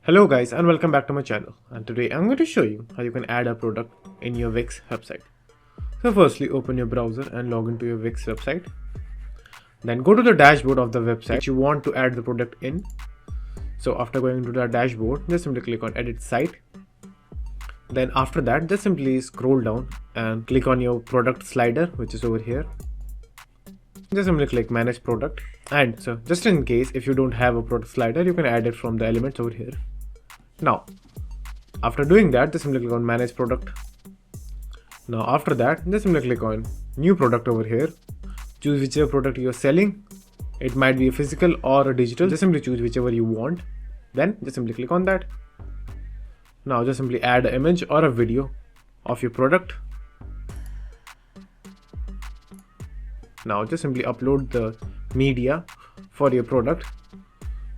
Hello guys and welcome back to my channel, and today I'm going to show you how you can add a product in your Wix website. So firstly, open your browser and log into your Wix website. Then go to the dashboard of the website you want to add the product in. So after going into the dashboard, just simply click on edit site. Then after that, just simply scroll down and click on your product slider, which is over here. Just simply click manage product, and so just in case if you don't have a product slider, you can add it from the elements over here. Now after doing that, just simply click on manage product. Now after that, just simply click on new product over here. Choose whichever product you're selling. It might be a physical or a digital. Just simply choose whichever you want. Then just simply click on that. Now just simply add an image or a video of your product. Now just simply upload the media for your product.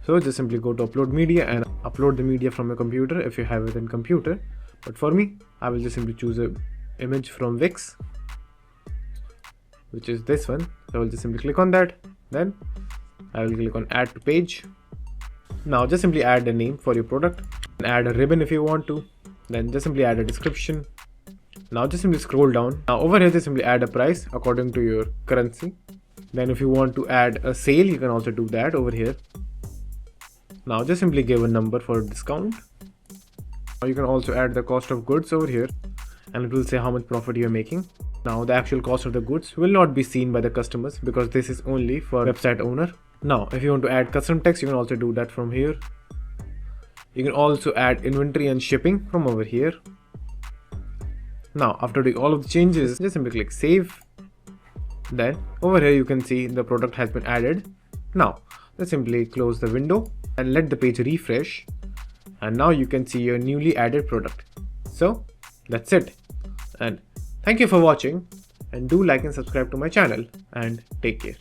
So just simply go to upload media and upload the media from your computer if you have it in computer. But for me, I will just simply choose an image from Wix, which is this one. So I will just simply click on that. Then I will click on add to page. Now just simply add a name for your product and add a ribbon if you want to. Then just simply add a description. Now just simply scroll down. Now over here, just simply add a price according to your currency. Then if you want to add a sale, you can also do that over here. Now just simply give a number for a discount. Now you can also add the cost of goods over here, and it will say how much profit you are making. Now the actual cost of the goods will not be seen by the customers because this is only for website owner. Now if you want to add custom text, you can also do that from here. You can also add inventory and shipping from over here. Now after doing all of the changes, just simply click save. Then over here you can see the product has been added. Now just simply close the window and let the page refresh, and now you can see your newly added product. So that's it, and thank you for watching, and do like and subscribe to my channel, and take care.